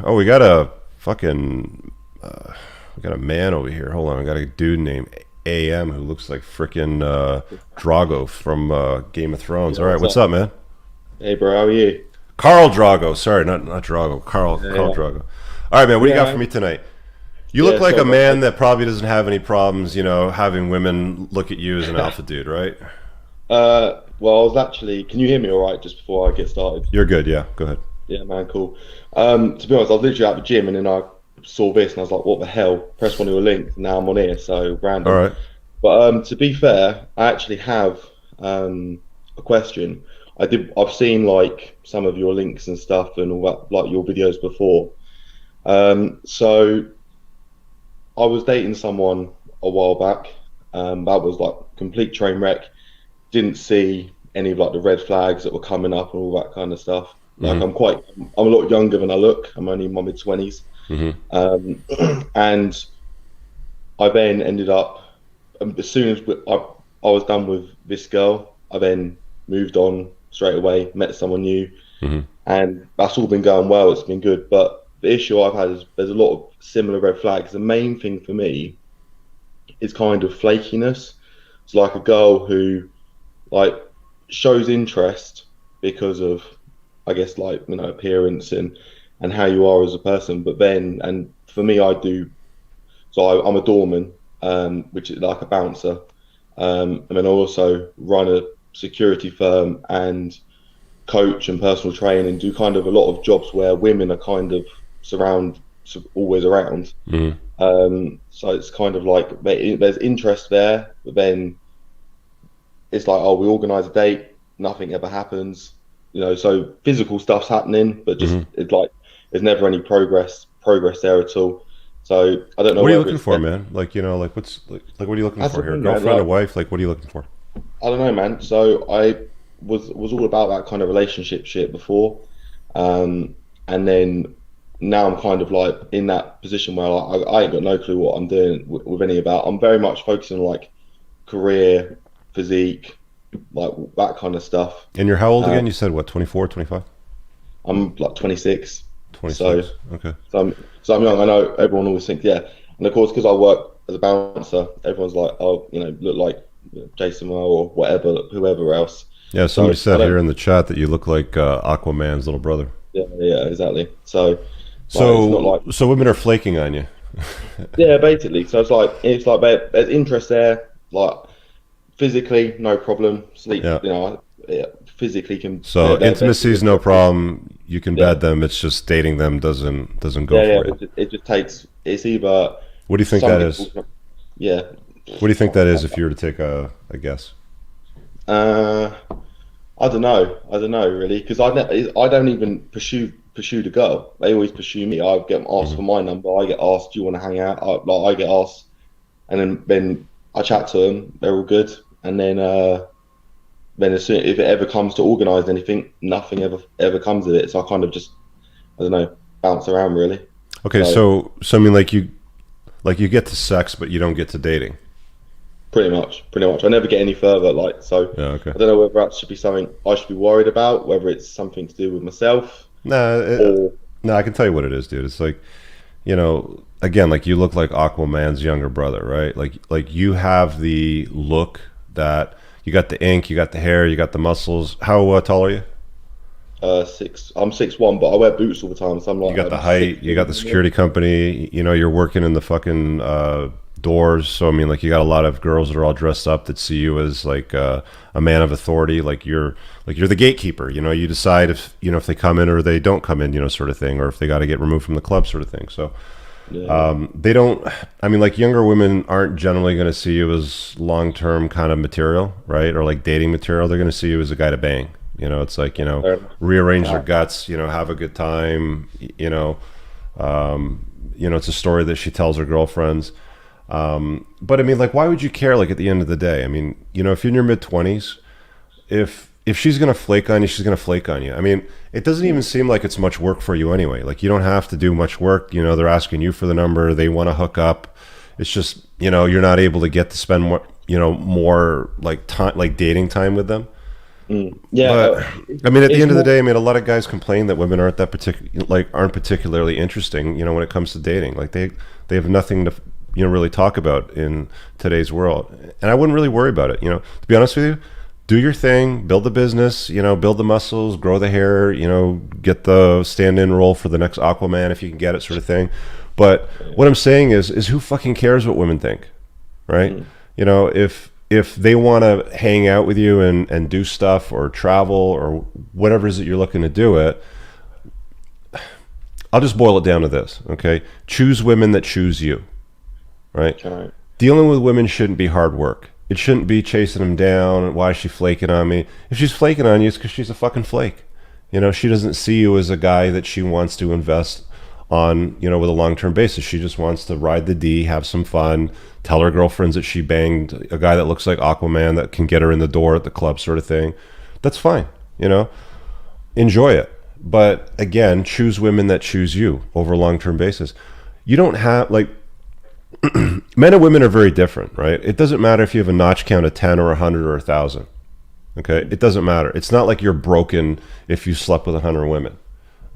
Oh, we got a fucking we got a man over here. Hold on, we got a dude named AM who looks like frickin' Drago from Game of Thrones. Yeah, All right, what's what's up? up, man? Hey, bro, how are you? Carl Drago. Sorry, not Drago. Carl Yeah, Drago. All right, man. What do you yeah, got for man. me tonight? You look Yeah, like so, a bro, man that probably doesn't have any problems, having women look at you as an alpha dude, right? well, I was actually, can you hear me all right just before I get started? You're good, yeah. Go ahead. Yeah, man, cool. To be honest, I was literally at the gym and then I saw this and I was like, what the hell? Press one of your links and now I'm on here, so All random. right. But to be fair, I actually have a question. I've seen like some of your links and stuff and all that, like your videos before. So I was dating someone a while back. That was like complete train wreck. Didn't see any of like the red flags that were coming up and all that kind of stuff. Like Mm-hmm. I'm a lot younger than I look. I'm only in my mid 20s. Mm-hmm. Um, and I then ended up, as soon as I was done with this girl, I then moved on straight away, met someone new, Mm-hmm. and that's all been going well. It's been good. But the issue I've had is there's a lot of similar red flags. The main thing for me is kind of flakiness. It's like a girl who like shows interest because of, I guess, like, appearance and how you are as a person. But then, and for me, I do. So I'm a doorman, which is like a bouncer, and then I also run a security firm and coach and personal train and do kind of a lot of jobs where women are kind of always around. Mm-hmm. So it's kind of like there's interest there, but then it's like, oh, we organize a date, nothing ever happens, so physical stuff's happening, but just Mm-hmm. it's like there's never any progress there at all. So I don't know What are you whether looking it's for, man? Like what's like what are you looking that's for the here? thing, man. Girlfriend, a Like, wife? Like what are you looking for? I don't know, man. So I was all about that kind of relationship shit before, um, and then now I'm kind of like in that position where I ain't got no clue what I'm doing with any of that. I'm very much focusing on like career, physique, like that kind of stuff. And you're how old Uh, again? You said what, 24, 25? I'm like 26, so 26. Okay. so I'm young. I know everyone always thinks, yeah, and of course because I work as a bouncer, everyone's like, oh, look like Jason Moore or whatever, whoever else. Yeah, So somebody I said here don't, in the chat that you look like Aquaman's little brother. yeah, yeah, exactly. So like it's not So like, so women are flaking on you. yeah, basically. So it's like there's interest there, like physically, no problem. Sleep, Yeah. yeah, physically can So they're intimacy is no interested. problem. You can Yeah, bed them. It's just dating them doesn't go yeah, yeah. for you. It just takes. It's either What do you think that something. is? Yeah. What do you think that is if you were to take a guess? Uh, I don't know. I don't know really because I don't even pursue the girl. They always pursue me. I get asked Hmm. for my number. I get asked, "Do you want to hang out?" I get asked, and then I chat to them. They're all good, and then as soon if it ever comes to organise anything, nothing ever comes of it. So I kind of just, I don't know, bounce around really. Okay, So so I mean like you get to sex but you don't get to dating. pretty much, I never get any further. Like, so Yeah, okay. I don't know whether that should be something I should be worried about, whether it's something to do with myself Nah, or nah, I can tell you what it is, dude. It's like, again, like you look like Aquaman's younger brother, right? Like you have the look that you got the ink, you got the hair, you got the muscles. How tall are you? six. I'm 6'1", but I wear boots all the time, so I'm You like got the six height, you got feet. the security company, you're working in the fucking doors. So I mean, like you got a lot of girls that are all dressed up that see you as like a man of authority. Like you're the gatekeeper. You decide if they come in or they don't come in, sort of thing, or if they got to get removed from the club, sort of thing. So Yeah, they don't. I mean, like younger women aren't generally going to see you as long term kind of material, right? Or like dating material. They're going to see you as a guy to bang. It's like fair enough. rearrange their Uh, guts. Have a good time. It's a story that she tells her girlfriends. But I mean, like, why would you care? Like at the end of the day, I mean, if you're in your mid 20s, if she's gonna flake on you, she's gonna flake on you. I mean, it doesn't even seem like it's much work for you anyway. Like you don't have to do much work. They're asking you for the number. They want to hook up. It's just you're not able to get to spend more like time, like dating time with them. Yeah, But I mean, at the it's end of the more. day, I mean, a lot of guys complain that women aren't that aren't particularly interesting. When it comes to dating, like they have nothing to really talk about in today's world. And I wouldn't really worry about it. To be honest with you, do your thing, build the business, build the muscles, grow the hair, get the stand-in role for the next Aquaman if you can get it, sort of thing. But what I'm saying is who fucking cares what women think, right? If they want to hang out with you and do stuff or travel or whatever it is that you're looking to do it, I'll just boil it down to this, okay? Choose women that choose you, right? Right. Dealing with women shouldn't be hard work. It shouldn't be chasing them down. Why is she flaking on me? If she's flaking on you, it's because she's a fucking flake. She doesn't see you as a guy that she wants to invest on, with a long-term basis. She just wants to ride the D, have some fun, tell her girlfriends that she banged a guy that looks like Aquaman that can get her in the door at the club, sort of thing. That's fine, enjoy it. But again, choose women that choose you over a long-term basis. You don't have, like, men and women are very different, right? It doesn't matter if you have a notch count of 10 or 100 or 1,000. Okay? It doesn't matter. It's not like you're broken if you slept with 100 women.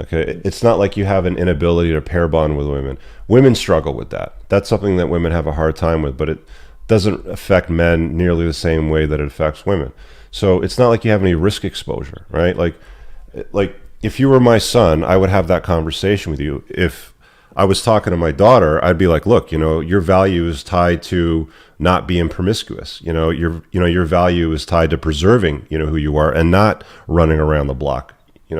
Okay? It's not like you have an inability to pair bond with women. Women struggle with that. That's something that women have a hard time with, but it doesn't affect men nearly the same way that it affects women. So it's not like you have any risk exposure, right? Like if you were my son, I would have that conversation with you. If I was talking to my daughter, I'd be like, look, your value is tied to not being promiscuous. Your value is tied to preserving, who you are and not running around the block,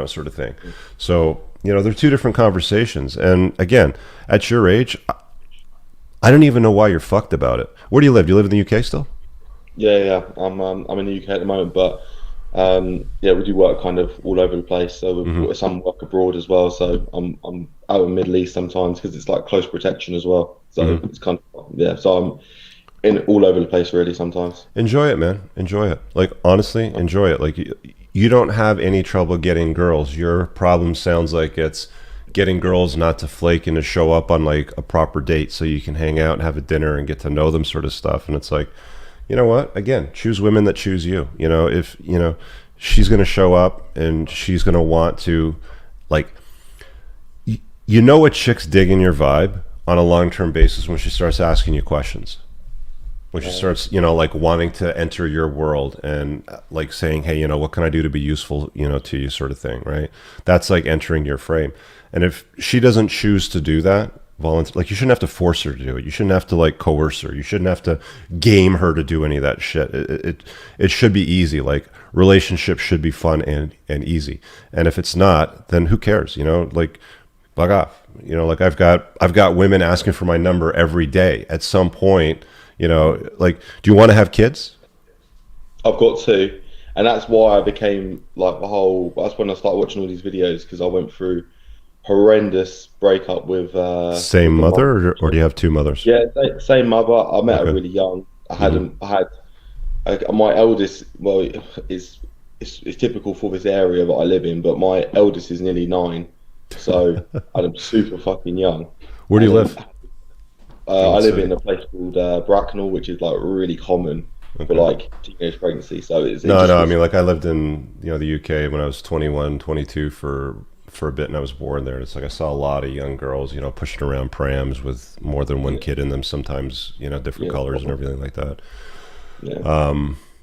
sort of thing. So, they're two different conversations. And again, at your age, I don't even know why you're fucked about it. Where do you live? Do you live in the UK still? Yeah. I'm in the UK at the moment, but yeah, we do work kind of all over the place. So we've got some work abroad as well. So I'm out in the Middle East sometimes because it's like close protection as well. So it's kind of, yeah. So I'm in all over the place really sometimes. Enjoy it, man. Enjoy it. Like, honestly, enjoy it. Like, you don't have any trouble getting girls. Your problem sounds like it's getting girls not to flake and to show up on like a proper date so you can hang out and have a dinner and get to know them, sort of stuff. And it's like, you know what? Again, choose women that choose you. If she's going to show up and she's going to want to, like, a chick's digging your vibe on a long-term basis when she starts asking you questions. When she starts, like, wanting to enter your world and like saying, hey, what can I do to be useful, to you, sort of thing, right? That's like entering your frame. And if she doesn't choose to do that, like, you shouldn't have to force her to do it. You shouldn't have to like coerce her. You shouldn't have to game her to do any of that shit. It should be easy. Like, relationships should be fun and easy. And if it's not, then who cares? Like, bug off. Like, I've got women asking for my number every day. At some point, like, do you want to have kids? I've got two, and that's why I became like the whole. That's when I started watching all these videos because I went through horrendous breakup Same with the mum. mother, or do you have two mothers? Yeah, same mother. I met her Okay. really young. My eldest. Well, it's typical for this area that I live in, but my eldest is nearly 9, so I'm super fucking young. Where do you And live? then In I what live city? in a place called Bracknell, which is like really common for Okay. like teenage pregnancy. So it No, just no. I was. mean, like, I lived in the UK when I was 21, 22 for a bit, and I was born there. It's like I saw a lot of young girls, pushing around prams with more than one Yeah, kid in them. Sometimes, different yeah, colors and everything like that. yeah,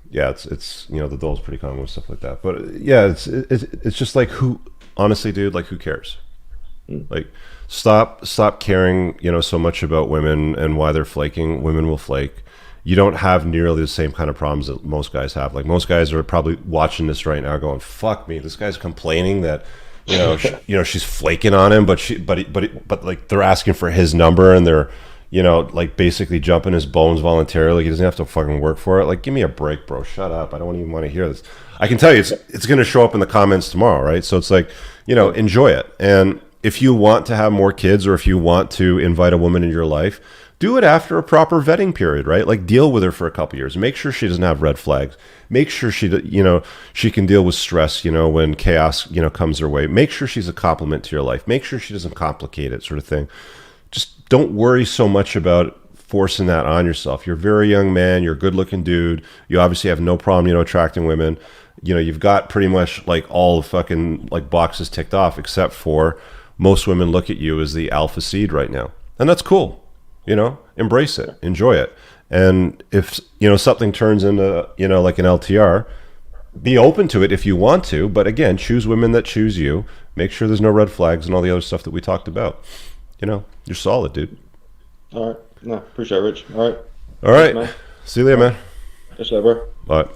Yeah, it's the doll's pretty common with stuff like that. But yeah, it's just like, who, honestly, dude, like, who cares? mm, Like, stop caring, so much about women and why they're flaking. Women will flake. You don't have nearly the same kind of problems that most guys have. Like, most guys are probably watching this right now, going, "Fuck me, this guy's complaining that, she's flaking on him, but like, they're asking for his number and they're, like, basically jumping his bones voluntarily. He doesn't have to fucking work for it. Like, give me a break, bro. Shut up. I don't even want to hear this. I can tell you, it's going to show up in the comments tomorrow, right? So it's like, yeah, enjoy it. And if you want to have more kids or if you want to invite a woman into your life, do it after a proper vetting period, right? Like, deal with her for a couple years. Make sure she doesn't have red flags. Make sure she can deal with stress, when chaos, comes her way. Make sure she's a complement to your life. Make sure she doesn't complicate it, sort of thing. Just don't worry so much about forcing that on yourself. You're a very young man. You're a good looking dude. You obviously have no problem, attracting women. You've got pretty much like all the fucking like boxes ticked off, except for most women look at you as the alpha seed right now. And that's cool. Embrace it, enjoy it. And if, something turns into, like an LTR, be open to it if you want to. But again, choose women that choose you. Make sure there's no red flags and all the other stuff that we talked about. You're solid, dude. All right. No, appreciate it, Rich. All right. All right. See you later, man. Yes, sir, bro. Bye.